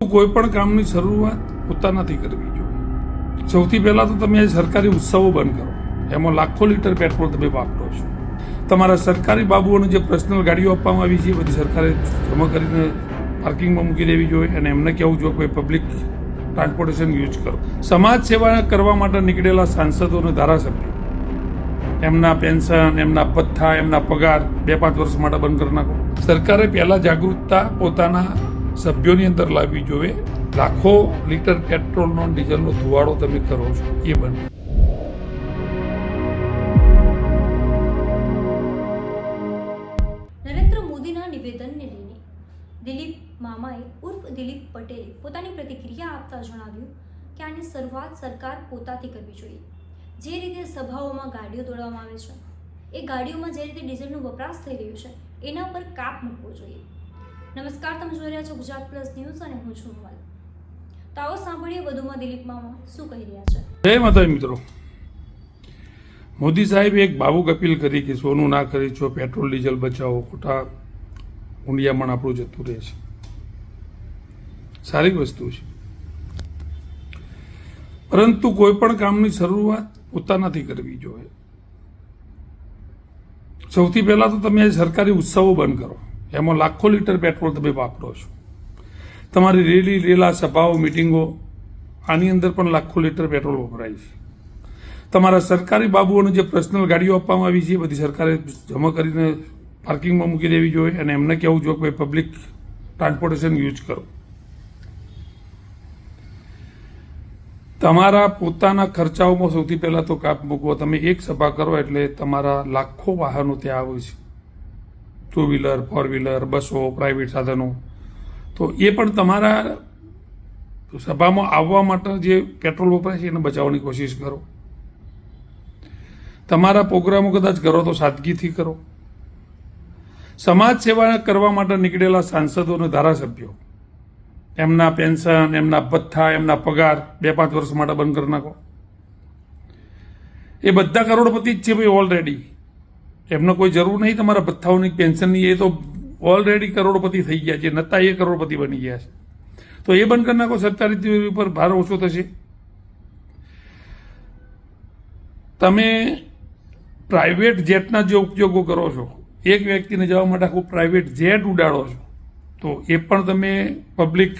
કોઈ પણ કામની શરૂઆત પોતાનાથી કરવી જોઈએ। સૌથી પહેલાં તો તમે સરકારી ઉત્સવો બંધ કરો, એમાં લાખો લીટર પેટ્રોલ તમે વાપરો છો। તમારા સરકારી બાબુઓને જે પર્સનલ ગાડીઓ આપવામાં આવી છે એ બધી સરકારે જમા કરીને પાર્કિંગમાં મૂકી દેવી જોઈએ અને એમને કહેવું જોઈએ કે પબ્લિક ટ્રાન્સપોર્ટેશન યુઝ કરો। સમાજ સેવા કરવા માટે નીકળેલા સાંસદો અને ધારાસભ્યો એમના પેન્શન, એમના ભથ્થા, એમના પગાર 2-5 વર્ષ માટે બંધ કરી નાખો। સરકારે પહેલાં જાગૃતતા પોતાના સભ્યોની અંદર લાવવી જોઈએ। લાખો લીટર પેટ્રોલનો ડીઝલનો ધુવાડો તમે કરો છો એ બંધ। નરેન્દ્ર મોદીના નિવેદનને લઈને દિલીપ મામાએ ઉર્ફ દિલીપ પટેલે પોતાની પ્રતિક્રિયા આપતા જણાવ્યું કે આની શરૂઆત સરકાર પોતાથી કરવી જોઈએ। જે રીતે સભાઓમાં ગાડીઓ દોડવામાં આવે છે, એ ગાડીઓમાં જે રીતે ડીઝલનો વપરાશ થઈ રહ્યો છે એના પર કાપ મૂકવો જોઈએ। નમસ્કાર, તમે જોઈ રહ્યા છો ગુજરાત પ્લસ ન્યૂઝ અને હું છું મલ। તો આવો સાંભળીએ વધુમાં દિલીપ મામા શું કહી રહ્યા છે। જય માતા મિત્રો, મોદી સાહેબે એક ભાવુક અપીલ કરી કે સોનું ના ખરીદશો, પેટ્રોલ ડીઝલ બચાવો, ખોટા ઊંડિયામણ આપણું જતું રહે છે। સારી વસ્તુ છે, પરંતુ કોઈ પણ કામની શરૂઆત પોતાનાથી કરવી જોઈએ। સૌથી પહેલાં તો તમે સરકારી ઉત્સવો બંધ કરો, એમાં લાખો લીટર પેટ્રોલ તમે વાપરો છો। તમારી રેલી, રેલા, સભાઓ, મિટિંગો, આની અંદર પણ લાખો લીટર પેટ્રોલ વપરાય છે। તમારા સરકારી બાબુઓને જે પર્સનલ ગાડીઓ આપવામાં આવી છે એ બધી સરકારે જમા કરીને પાર્કિંગમાં મૂકી દેવી જોઈએ અને એમને કહેવું જોઈએ કે પબ્લિક ટ્રાન્સપોર્ટેશન યુઝ કરો। તમારા પોતાના ખર્ચાઓમાં સૌથી પહેલાં તો કાપ મૂકવો। તમે એક સભા કરો એટલે તમારા લાખો વાહનો ત્યાં આવે છે, 2 વ્હીલર, 4 વ્હીલર, બસો, પ્રાઇવેટ સાધનો, તો એ પણ તમારા સભામાં આવવા માટે જે પેટ્રોલ વપરાય છે એને બચાવવાની કોશિશ કરો। તમારા પ્રોગ્રામો કદાચ કરો તો સાદગીથી કરો। સમાજ સેવા કરવા માટે નીકળેલા સાંસદો અને ધારાસભ્યો એમના પેન્શન, એમના ભથ્થા, એમના પગાર 2-5 વર્ષ માટે બંધ કરી નાખો। એ બધા કરોડપતિ જ છે ભાઈ ઓલરેડી, એમને કોઈ જરૂર નહીં તમારા ભથ્થાઓની, પેન્શનની। એ તો ઓલરેડી કરોડપતિ થઈ ગયા છે, નતા એ કરોડપતિ બની ગયા છે, તો એ બંધ કરી નાખો। સરકારી ઉપર ભાર ઓછો થશે। તમે પ્રાઇવેટ જેટના જે ઉપયોગો કરો છો, એક વ્યક્તિને જવા માટે આખું પ્રાઇવેટ જેટ ઉડાડો છો, તો એ પણ તમે પબ્લિક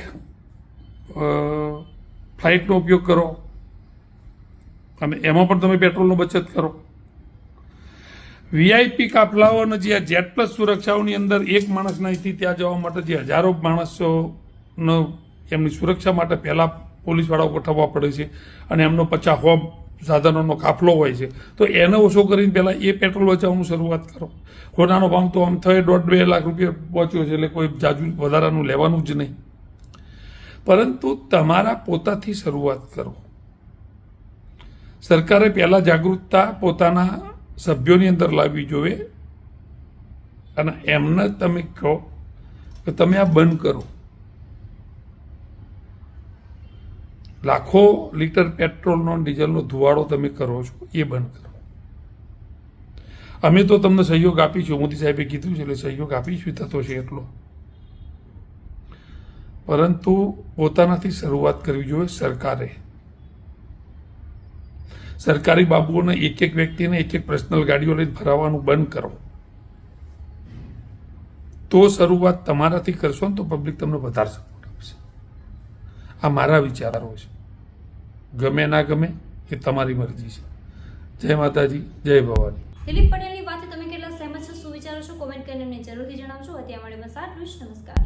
ફ્લાઇટનો ઉપયોગ કરો અને એમાં પણ તમે પેટ્રોલનો બચત કરો। વીઆઈપી કાફલાઓ અને જે જેટ પ્લસ સુરક્ષાઓની અંદર એક માણસના અહીંથી ત્યાં જવા માટે જે હજારો માણસોનો એમની સુરક્ષા માટે પહેલાં પોલીસવાળાઓ ગોઠવવા પડે છે અને એમનો 50 સાધનોનો કાફલો હોય છે, તો એને ઓછો કરીને પહેલાં એ પેટ્રોલ બચાવવાનું શરૂઆત કરો। ખોટાનો ભાવ તો આમ થઈ 1.5-2 લાખ રૂપિયા પહોંચ્યો છે, એટલે કોઈ જાજુ વધારાનું લેવાનું જ નહીં, પરંતુ તમારા પોતાથી શરૂઆત કરો। સરકારે પહેલાં જાગૃતતા પોતાના સભ્યોની અંદર લાવવી જોઈએ અને એમને તમે કહો કે તમે આ બંધ કરો। લાખો લીટર પેટ્રોલનો ડીઝલનો ધુવાડો તમે કરો છો એ બંધ કરો। અમે તો તમને સહયોગ આપીશું, મોદી સાહેબે કીધું છે એટલે સહયોગ આપીશું, થતો છે એટલો, પરંતુ પોતાનાથી શરૂઆત કરવી જોઈએ સરકારે। સરકારી બાબુઓને એક વ્યક્તિને એક પર્સનલ ગાડીઓ લઈને ફરાવવાનું બંધ કરો, તો શરૂઆત તમારાથી કરશો ને તો પબ્લિક તમને વધારે સપોર્ટ આપશે। આ મારા વિચારો છે, ગમે ના ગમે એ તમારી મરજી છે। જય માતાજી, જય ભવાની। દિલીપ પટેલની વાત તમે કેટલા સહેમત છો, શું વિચારો છો, કોમેન્ટ કરીને અમને જરૂરથી જણાવજો। અત્યારે મળે બસ આટલું જ। નમસ્કાર।